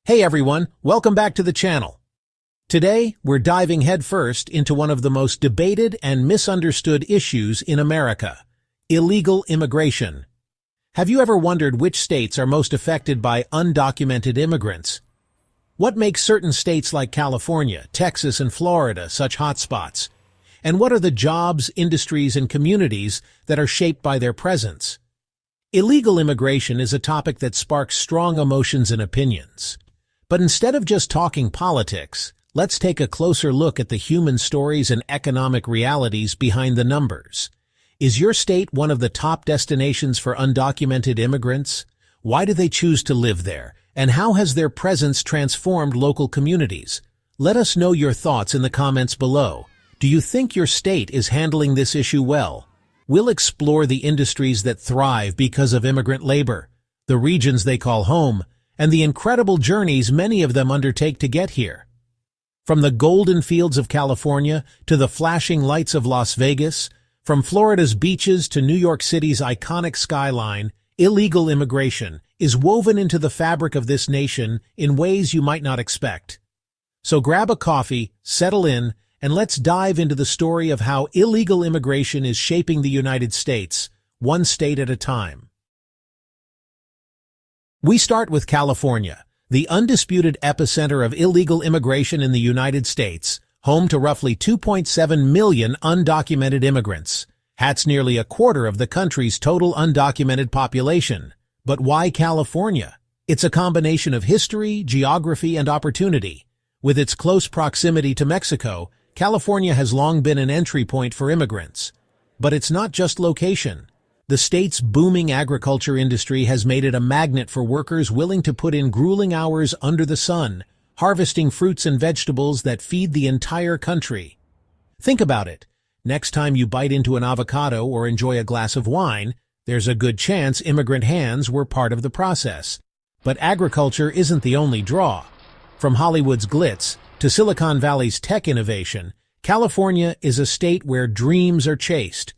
Hey everyone, welcome back to the channel. Today, we're diving headfirst into one of the most debated and misunderstood issues in America: illegal immigration. Have you ever wondered which states are most affected by undocumented immigrants? What makes certain states like California, Texas, and Florida such hotspots? And what are the jobs, industries, and communities that are shaped by their presence? Illegal immigration is a topic that sparks strong emotions and opinions. But instead of just talking politics, let's take a closer look at the human stories and economic realities behind the numbers. Is your state one of the top destinations for undocumented immigrants? Why do they choose to live there? And how has their presence transformed local communities? Let us know your thoughts in the comments below. Do you think your state is handling this issue well? We'll explore the industries that thrive because of immigrant labor, the regions they call home, and the incredible journeys many of them undertake to get here. From the golden fields of California to the flashing lights of Las Vegas, from Florida's beaches to New York City's iconic skyline, illegal immigration is woven into the fabric of this nation in ways you might not expect. So grab a coffee, settle in, and let's dive into the story of how illegal immigration is shaping the United States, one state at a time. We start with California, the undisputed epicenter of illegal immigration in the United States, home to roughly 2.7 million undocumented immigrants. That's nearly a quarter of the country's total undocumented population. But why California? It's a combination of history, geography, and opportunity. With its close proximity to Mexico, California has long been an entry point for immigrants. But it's not just location. The state's booming agriculture industry has made it a magnet for workers willing to put in grueling hours under the sun, harvesting fruits and vegetables that feed the entire country. Think about it. Next time you bite into an avocado or enjoy a glass of wine, there's a good chance immigrant hands were part of the process. But agriculture isn't the only draw. From Hollywood's glitz to Silicon Valley's tech innovation, California is a state where dreams are chased.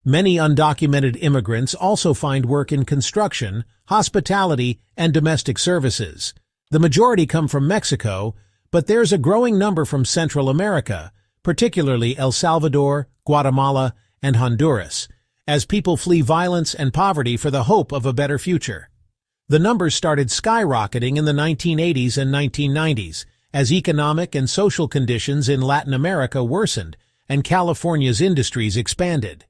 Many undocumented immigrants also find work in construction, hospitality, and domestic services. The majority come from Mexico, but there's a growing number from Central America, particularly El Salvador, Guatemala, and Honduras, as people flee violence and poverty for the hope of a better future. The numbers started skyrocketing in the 1980s and 1990s, as economic and social conditions in Latin America worsened and California's industries expanded.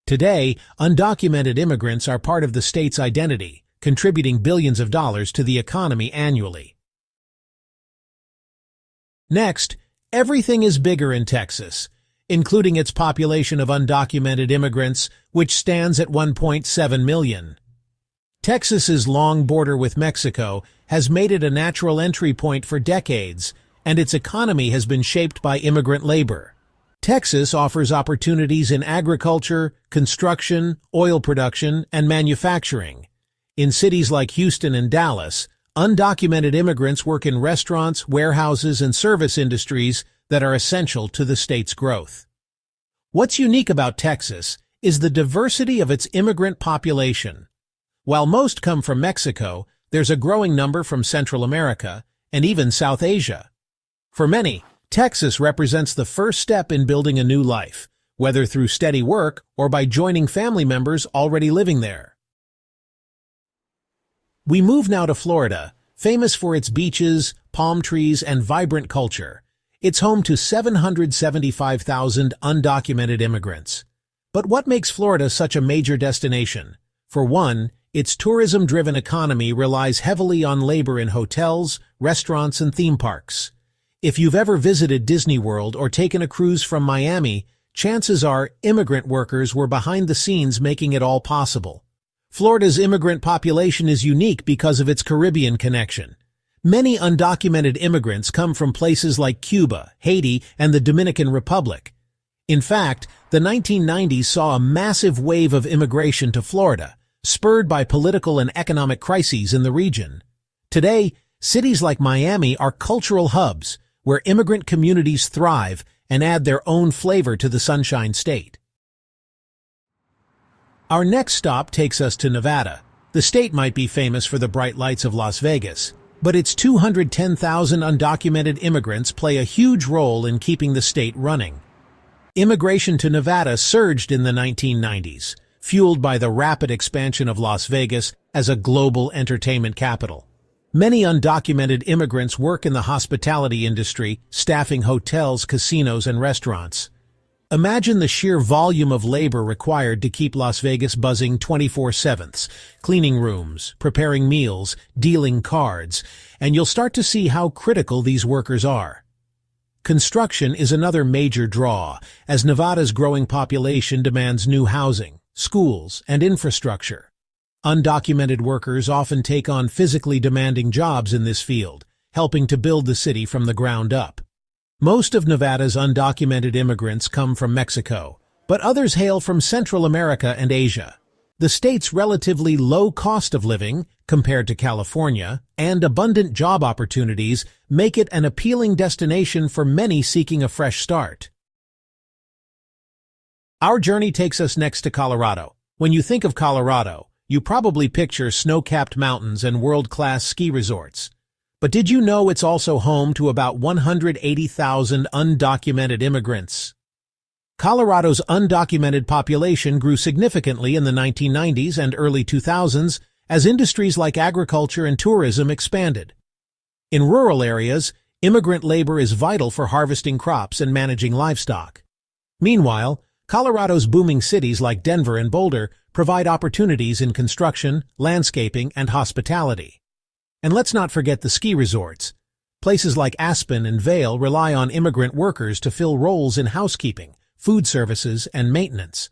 Today, undocumented immigrants are part of the state's identity, contributing billions of dollars to the economy annually. Next, everything is bigger in Texas, including its population of undocumented immigrants, which stands at 1.7 million. Texas's long border with Mexico has made it a natural entry point for decades, and its economy has been shaped by immigrant labor. Texas offers opportunities in agriculture, construction, oil production, and manufacturing. In cities like Houston and Dallas, undocumented immigrants work in restaurants, warehouses, and service industries that are essential to the state's growth. What's unique about Texas is the diversity of its immigrant population. While most come from Mexico, there's a growing number from Central America and even South Asia. For many, Texas represents the first step in building a new life, whether through steady work or by joining family members already living there. We move now to Florida, famous for its beaches, palm trees, and vibrant culture. It's home to 775,000 undocumented immigrants. But what makes Florida such a major destination? For one, its tourism-driven economy relies heavily on labor in hotels, restaurants, and theme parks. If you've ever visited Disney World or taken a cruise from Miami, chances are immigrant workers were behind the scenes making it all possible. Florida's immigrant population is unique because of its Caribbean connection. Many undocumented immigrants come from places like Cuba, Haiti, and the Dominican Republic. In fact, the 1990s saw a massive wave of immigration to Florida, spurred by political and economic crises in the region. Today, cities like Miami are cultural hubs where immigrant communities thrive and add their own flavor to the Sunshine State. Our next stop takes us to Nevada. The state might be famous for the bright lights of Las Vegas, But its 210,000 undocumented immigrants play a huge role in keeping the state running. Immigration to Nevada surged in the 1990s, fueled by the rapid expansion of Las Vegas as a global entertainment capital. Many undocumented immigrants work in the hospitality industry, staffing hotels, casinos, and restaurants. Imagine the sheer volume of labor required to keep Las Vegas buzzing 24/7, cleaning rooms, preparing meals, dealing cards, and you'll start to see how critical these workers are. Construction is another major draw, as Nevada's growing population demands new housing, schools, and infrastructure. Undocumented workers often take on physically demanding jobs in this field, helping to build the city from the ground up. Most of Nevada's undocumented immigrants come from Mexico, but others hail from Central America and Asia. The state's relatively low cost of living, compared to California, and abundant job opportunities make it an appealing destination for many seeking a fresh start. Our journey takes us next to Colorado. When you think of Colorado, you probably picture snow-capped mountains and world-class ski resorts. But did you know it's also home to about 180,000 undocumented immigrants? Colorado's undocumented population grew significantly in the 1990s and early 2000s as industries like agriculture and tourism expanded. In rural areas, immigrant labor is vital for harvesting crops and managing livestock. Meanwhile, Colorado's booming cities like Denver and Boulder provide opportunities in construction, landscaping, and hospitality. And let's not forget the ski resorts. Places like Aspen and Vail rely on immigrant workers to fill roles in housekeeping, food services, and maintenance.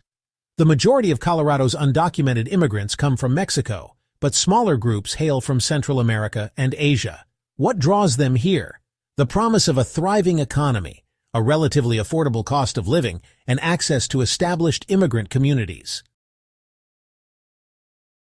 The majority of Colorado's undocumented immigrants come from Mexico, but smaller groups hail from Central America and Asia. What draws them here? The promise of a thriving economy, a relatively affordable cost of living, and access to established immigrant communities.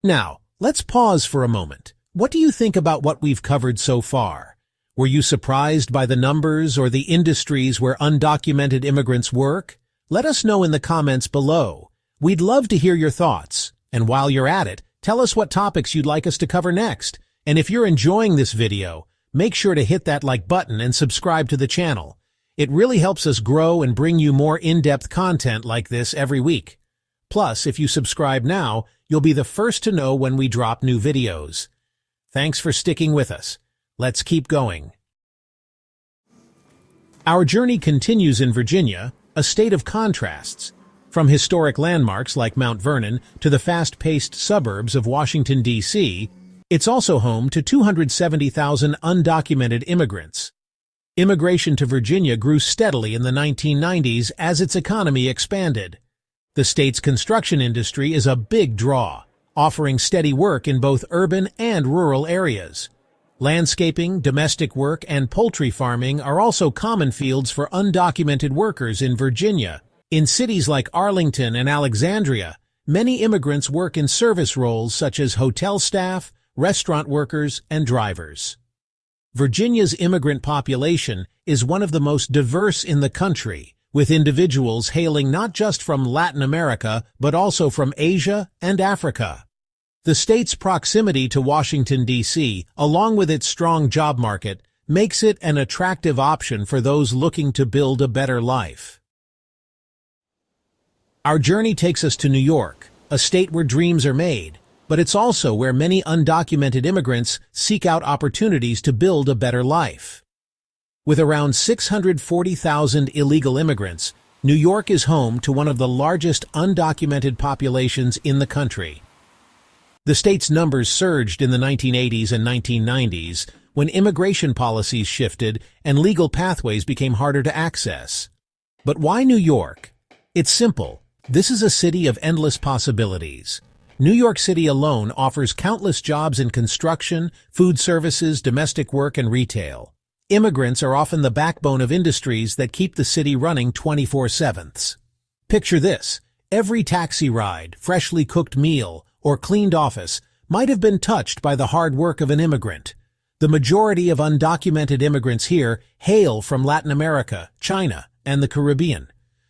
Now, let's pause for a moment. What do you think about what we've covered so far? Were you surprised by the numbers or the industries where undocumented immigrants work? Let us know in the comments below. We'd love to hear your thoughts. And while you're at it, tell us what topics you'd like us to cover next. And if you're enjoying this video, make sure to hit that like button and subscribe to the channel. It really helps us grow and bring you more in-depth content like this every week. Plus, if you subscribe now, you'll be the first to know when we drop new videos. Thanks for sticking with us. Let's keep going. Our journey continues in Virginia, a state of contrasts. From historic landmarks like Mount Vernon to the fast-paced suburbs of Washington, D.C., it's also home to 270,000 undocumented immigrants. Immigration to Virginia grew steadily in the 1990s as its economy expanded. The state's construction industry is a big draw, offering steady work in both urban and rural areas. Landscaping, domestic work, and poultry farming are also common fields for undocumented workers in Virginia. In cities like Arlington and Alexandria, many immigrants work in service roles such as hotel staff, restaurant workers, and drivers. Virginia's immigrant population is one of the most diverse in the country, with individuals hailing not just from Latin America, but also from Asia and Africa. The state's proximity to Washington, D.C., along with its strong job market, makes it an attractive option for those looking to build a better life. Our journey takes us to New York, a state where dreams are made, but it's also where many undocumented immigrants seek out opportunities to build a better life. With around 640,000 illegal immigrants, New York is home to one of the largest undocumented populations in the country. The state's numbers surged in the 1980s and 1990s when immigration policies shifted and legal pathways became harder to access. But why New York? It's simple. This is a city of endless possibilities. New York City alone offers countless jobs in construction, food services, domestic work, and retail. Immigrants are often the backbone of industries that keep the city running 24/7. Picture this. Every taxi ride, freshly cooked meal, or cleaned office might have been touched by the hard work of an immigrant. The majority of undocumented immigrants here hail from Latin America, China, and the Caribbean.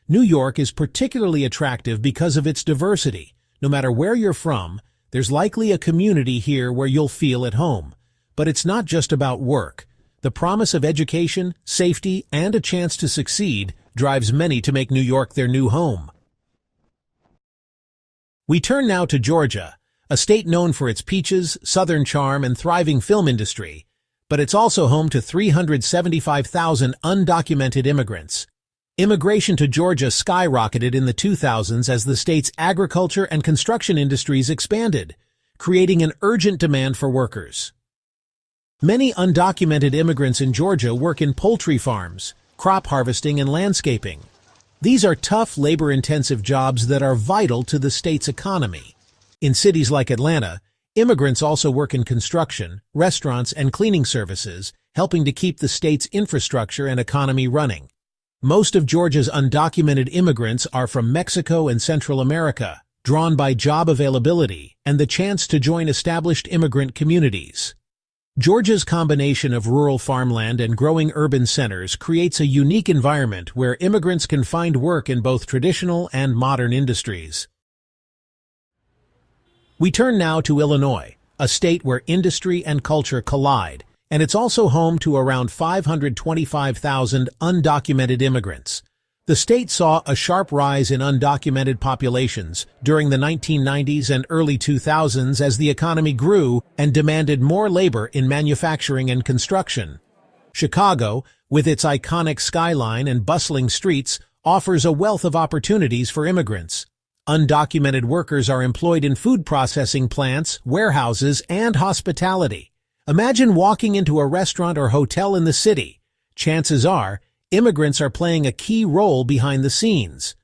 New York is particularly attractive because of its diversity. No matter where you're from, there's likely a community here where you'll feel at home. But it's not just about work. The promise of education, safety, and a chance to succeed drives many to make New York their new home. We turn now to Georgia, a state known for its peaches, southern charm, and thriving film industry, but it's also home to 375,000 undocumented immigrants. Immigration to Georgia skyrocketed in the 2000s as the state's agriculture and construction industries expanded, creating an urgent demand for workers. Many undocumented immigrants in Georgia work in poultry farms, crop harvesting, and landscaping. These are tough, labor-intensive jobs that are vital to the state's economy. In cities like Atlanta, immigrants also work in construction, restaurants, and cleaning services, helping to keep the state's infrastructure and economy running. Most of Georgia's undocumented immigrants are from Mexico and Central America, drawn by job availability and the chance to join established immigrant communities. Georgia's combination of rural farmland and growing urban centers creates a unique environment where immigrants can find work in both traditional and modern industries. We turn now to Illinois, a state where industry and culture collide, and it's also home to around 525,000 undocumented immigrants. The state saw a sharp rise in undocumented populations during the 1990s and early 2000s as the economy grew and demanded more labor in manufacturing and construction. Chicago, with its iconic skyline and bustling streets, offers a wealth of opportunities for immigrants. Undocumented workers are employed in food processing plants, warehouses, and hospitality. Imagine walking into a restaurant or hotel in the city. Chances are, immigrants are playing a key role behind the scenes.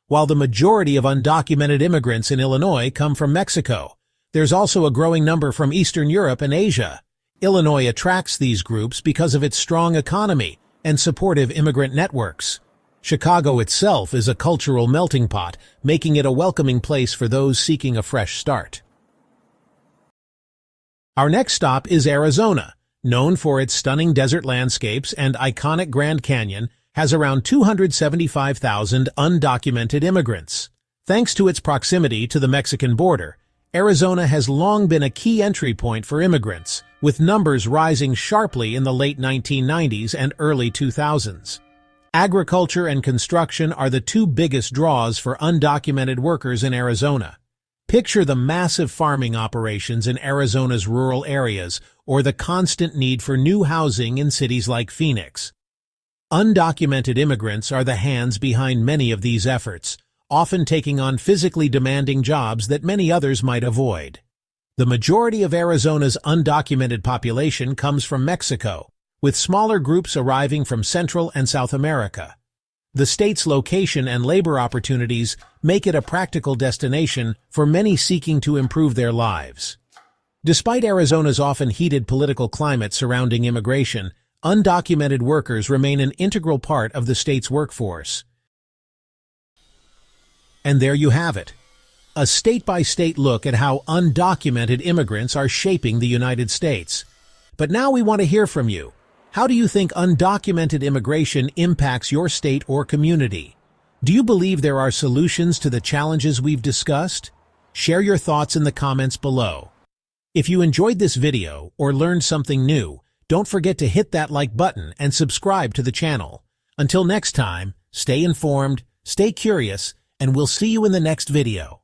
While the majority of undocumented immigrants in Illinois come from Mexico, there's also a growing number from Eastern Europe and Asia. Illinois attracts these groups because of its strong economy and supportive immigrant networks. Chicago itself is a cultural melting pot, making it a welcoming place for those seeking a fresh start. Our next stop is Arizona. Known for its stunning desert landscapes and iconic Grand Canyon, has around 275,000 undocumented immigrants. Thanks to its proximity to the Mexican border, Arizona has long been a key entry point for immigrants, with numbers rising sharply in the late 1990s and early 2000s. Agriculture and construction are the two biggest draws for undocumented workers in Arizona. Picture the massive farming operations in Arizona's rural areas, or the constant need for new housing in cities like Phoenix. Undocumented immigrants are the hands behind many of these efforts, often taking on physically demanding jobs that many others might avoid. The majority of Arizona's undocumented population comes from Mexico, with smaller groups arriving from Central and South America. The state's location and labor opportunities make it a practical destination for many seeking to improve their lives. Despite Arizona's often heated political climate surrounding immigration, undocumented workers remain an integral part of the state's workforce. And there you have it, a state-by-state look at how undocumented immigrants are shaping the United States. But now we want to hear from you. How do you think undocumented immigration impacts your state or community? Do you believe there are solutions to the challenges we've discussed? Share your thoughts in the comments below. If you enjoyed this video or learned something new, don't forget to hit that like button and subscribe to the channel. Until next time, stay informed, stay curious, and we'll see you in the next video.